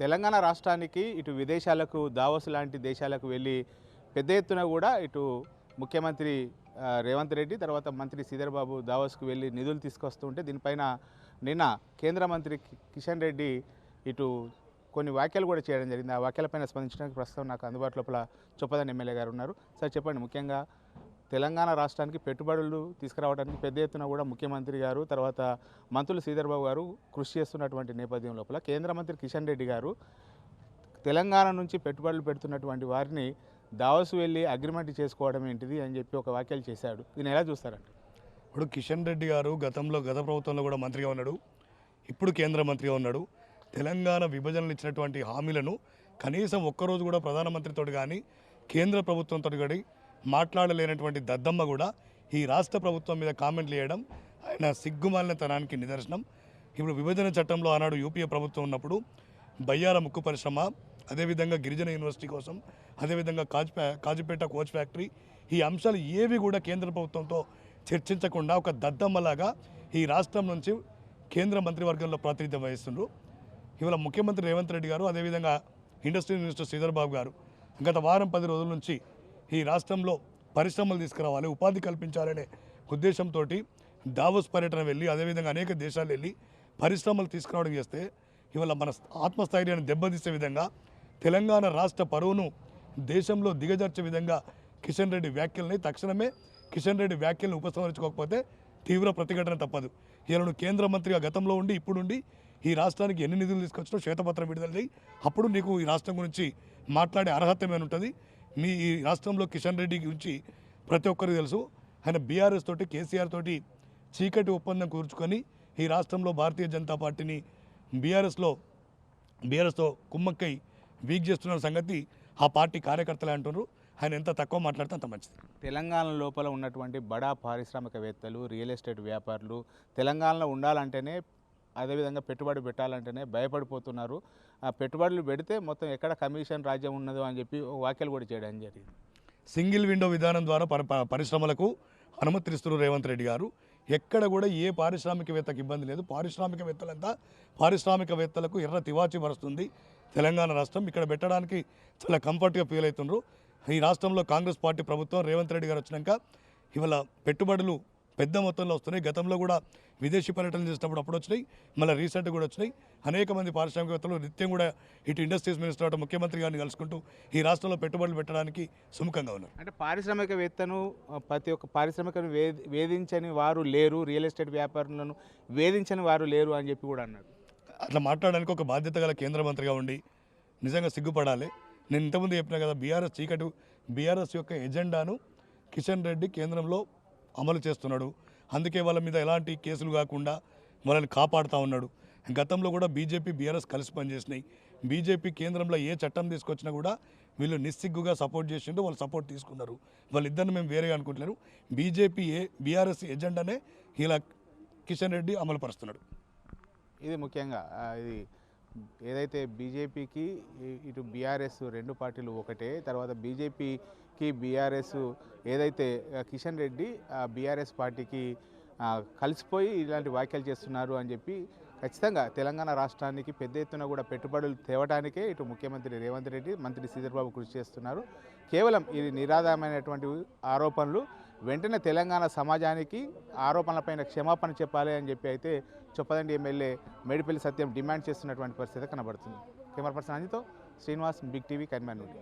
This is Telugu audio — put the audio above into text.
తెలంగాణ రాష్ట్రానికి ఇటు విదేశాలకు దావోస్ లాంటి దేశాలకు వెళ్ళి పెద్ద ఎత్తున కూడా ఇటు ముఖ్యమంత్రి రేవంత్ రెడ్డి తర్వాత మంత్రి శ్రీధర్ బాబు దావోస్కు వెళ్ళి నిధులు తీసుకొస్తుంటే దీనిపైన నిన్న కేంద్ర మంత్రి కిషన్ రెడ్డి ఇటు కొన్ని వ్యాఖ్యలు కూడా చేయడం జరిగింది. ఆ వ్యాఖ్యలపైన స్పందించడానికి ప్రస్తుతం నాకు అందుబాటులో చొప్పదండి ఎమ్మెల్యే గారు ఉన్నారు. సార్ చెప్పండి, ముఖ్యంగా తెలంగాణ రాష్ట్రానికి పెట్టుబడులు తీసుకురావడానికి పెద్ద ఎత్తున కూడా ముఖ్యమంత్రి గారు తర్వాత మంత్రులు శ్రీధర్ బాబు గారు కృషి చేస్తున్నటువంటి నేపథ్యం లోపల కేంద్ర మంత్రి కిషన్ రెడ్డి గారు తెలంగాణ నుంచి పెట్టుబడులు పెడుతున్నటువంటి వారిని దావోస్ వెళ్ళి అగ్రిమెంట్ చేసుకోవడం ఏంటిది అని చెప్పి ఒక వ్యాఖ్యలు చేశాడు. దీన్ని ఎలా చూస్తారండి? ఇప్పుడు కిషన్ రెడ్డి గారు గత ప్రభుత్వంలో కూడా మంత్రిగా ఉన్నాడు, ఇప్పుడు కేంద్ర మంత్రిగా ఉన్నాడు. తెలంగాణ విభజనలు ఇచ్చినటువంటి హామీలను కనీసం ఒక్కరోజు కూడా ప్రధానమంత్రితో కానీ కేంద్ర ప్రభుత్వంతో కానీ మాట్లాడలేనటువంటి దద్దమ్మ కూడా ఈ రాష్ట్ర ప్రభుత్వం మీద కామెంట్లు చేయడం ఆయన సిగ్గుమాలినతనానికి నిదర్శనం. ఇప్పుడు విభజన చట్టంలో ఆనాడు యూపీఏ ప్రభుత్వం ఉన్నప్పుడు బయ్యార ముక్కు పరిశ్రమ, అదేవిధంగా గిరిజన యూనివర్సిటీ కోసం, అదేవిధంగా కాజుపేట కోచ్ ఫ్యాక్టరీ, ఈ అంశాలు ఏవి కూడా కేంద్ర ప్రభుత్వంతో చర్చించకుండా ఒక దద్దమ్మలాగా ఈ రాష్ట్రం నుంచి కేంద్ర మంత్రివర్గంలో ప్రాతినిధ్యం వహిస్తున్నారు. ఇవాళ ముఖ్యమంత్రి రేవంత్ రెడ్డి గారు, అదేవిధంగా ఇండస్ట్రీ మినిస్టర్ శ్రీధర్ బాబు గారు గత వారం 10 రోజుల నుంచి ఈ రాష్ట్రంలో పరిశ్రమలు తీసుకురావాలి, ఉపాధి కల్పించాలనే ఉద్దేశంతో దావోస్ పర్యటన వెళ్ళి అదేవిధంగా అనేక దేశాలు వెళ్ళి పరిశ్రమలు తీసుకురావడం చేస్తే ఇవాళ మన ఆత్మస్థైర్యాన్ని దెబ్బతీసే విధంగా తెలంగాణ రాష్ట్ర పరువును దేశంలో దిగజార్చే విధంగా కిషన్ రెడ్డి వ్యాఖ్యల్ని తక్షణమే కిషన్ రెడ్డి వ్యాఖ్యలను ఉపసంహరించుకోకపోతే తీవ్ర ప్రతిఘటన తప్పదు. ఇలా కేంద్ర మంత్రిగా గతంలో ఉండి ఇప్పుడుండి ఈ రాష్ట్రానికి ఎన్ని నిధులు తీసుకొచ్చినా శ్వేతపత్రం విడుదల చేయి, అప్పుడు నీకు ఈ రాష్ట్రం గురించి మాట్లాడే అర్హత ఏమైనా ఉంటుంది. మీ ఈ రాష్ట్రంలో కిషన్ రెడ్డి గురించి ప్రతి ఒక్కరికి తెలుసు. ఆయన బీఆర్ఎస్ తోటి కేసీఆర్ తోటి చీకటి ఒప్పందం కూర్చుకొని ఈ రాష్ట్రంలో భారతీయ జనతా పార్టీని బీఆర్ఎస్తో కుమ్మక్కై వీక్ చేస్తున్న సంగతి ఆ పార్టీ కార్యకర్తలే అంటున్నారు. ఆయన ఎంత తక్కువ మాట్లాడితే అంత మంచిది. తెలంగాణ లోపల ఉన్నటువంటి బడా పారిశ్రామికవేత్తలు, రియల్ ఎస్టేట్ వ్యాపారులు తెలంగాణలో ఉండాలంటేనే అదేవిధంగా పెట్టుబడి పెట్టాలంటేనే భయపడిపోతున్నారు. ఆ పెట్టుబడులు పెడితే మొత్తం ఎక్కడ కమిషన్ రాజ్యం ఉన్నదో అని చెప్పి వ్యాఖ్యలు కూడా చేయడం జరిగింది. సింగిల్ విండో విధానం ద్వారా పరిశ్రమలకు అనుమతిస్తున్నారు రేవంత్ రెడ్డి గారు. ఎక్కడ కూడా ఏ పారిశ్రామికవేత్తకు ఇబ్బంది లేదు. పారిశ్రామికవేత్తలకు ఎర్ర తివాచి వరుస్తుంది తెలంగాణ రాష్ట్రం. ఇక్కడ పెట్టడానికి చాలా కంఫర్ట్గా ఫీల్ అవుతున్నారు. ఈ రాష్ట్రంలో కాంగ్రెస్ పార్టీ ప్రభుత్వం రేవంత్ రెడ్డి గారు వచ్చినాక ఇవాళ పెట్టుబడులు పెద్ద మొత్తంలో వస్తున్నాయి. గతంలో కూడా విదేశీ పర్యటనలు చేసినప్పుడు అప్పుడు వచ్చినాయి, మళ్ళీ రీసెంట్గా కూడా వచ్చినాయి. అనేక మంది పారిశ్రామికవేత్తలు నిత్యం కూడా ఇటు ఇండస్ట్రీస్ మినిస్టర్ అటు ముఖ్యమంత్రి గారిని కలుసుకుంటూ ఈ రాష్ట్రంలో పెట్టుబడులు పెట్టడానికి సుముఖంగా ఉన్నారు. అంటే పారిశ్రామికవేత్తను ప్రతి ఒక్క పారిశ్రామికను వేధించని వారు లేరు, రియల్ ఎస్టేట్ వ్యాపారులను వేధించని వారు లేరు అని చెప్పి కూడా అన్నారు. అట్లా మాట్లాడడానికి ఒక బాధ్యత గల కేంద్ర మంత్రిగా ఉండి నిజంగా సిగ్గుపడాలి. నేను ఇంతకుముందు చెప్పినా కదా, బీఆర్ఎస్ యొక్క ఎజెండాను కిషన్ రెడ్డి కేంద్రంలో అమలు చేస్తున్నాడు. అందుకే వాళ్ళ మీద ఎలాంటి కేసులు కాకుండా వాళ్ళని కాపాడుతూ ఉన్నాడు. గతంలో కూడా బీజేపీ బీఆర్ఎస్ కలిసి పనిచేసినాయి. బీజేపీ కేంద్రంలో ఏ చట్టం తీసుకొచ్చినా కూడా వీళ్ళు నిస్సిగ్గుగా సపోర్ట్ చేసిండు, వాళ్ళు సపోర్ట్ తీసుకున్నారు. వాళ్ళిద్దరిని మేము వేరేగా అనుకుంటున్నారు. బీఆర్ఎస్ ఎజెండానే ఇలా కిషన్ రెడ్డి అమలు పరుస్తున్నాడు. ఇది ముఖ్యంగా ఇది ఏదైతే బీజేపీకి ఇటు బీఆర్ఎస్ రెండు పార్టీలు ఒకటే, తర్వాత బీజేపీకి బీఆర్ఎస్ ఏదైతే కిషన్ రెడ్డి బీఆర్ఎస్ పార్టీకి కలిసిపోయి ఇలాంటి వ్యాఖ్యలు చేస్తున్నారు అని చెప్పి ఖచ్చితంగా తెలంగాణ రాష్ట్రానికి పెద్ద ఎత్తున కూడా పెట్టుబడులు తేవడానికే ఇటు ముఖ్యమంత్రి రేవంత్ రెడ్డి, మంత్రి శ్రీధర్ బాబు కృషి చేస్తున్నారు. కేవలం ఇది నిరాధారమైనటువంటి ఆరోపణలు. వెంటనే తెలంగాణ సమాజానికి ఆరోపణలపైన క్షమాపణ చెప్పాలి అని చెప్పి అయితే చొప్పదండి ఎమ్మెల్యే మేడిపల్లి సత్యం డిమాండ్ చేస్తున్నటువంటి పరిస్థితి కనబడుతుంది. కెమెరా పర్సన్ అంజితో శ్రీనివాస్, బిగ్ టీవీ, కరీంనగర్ నుండి.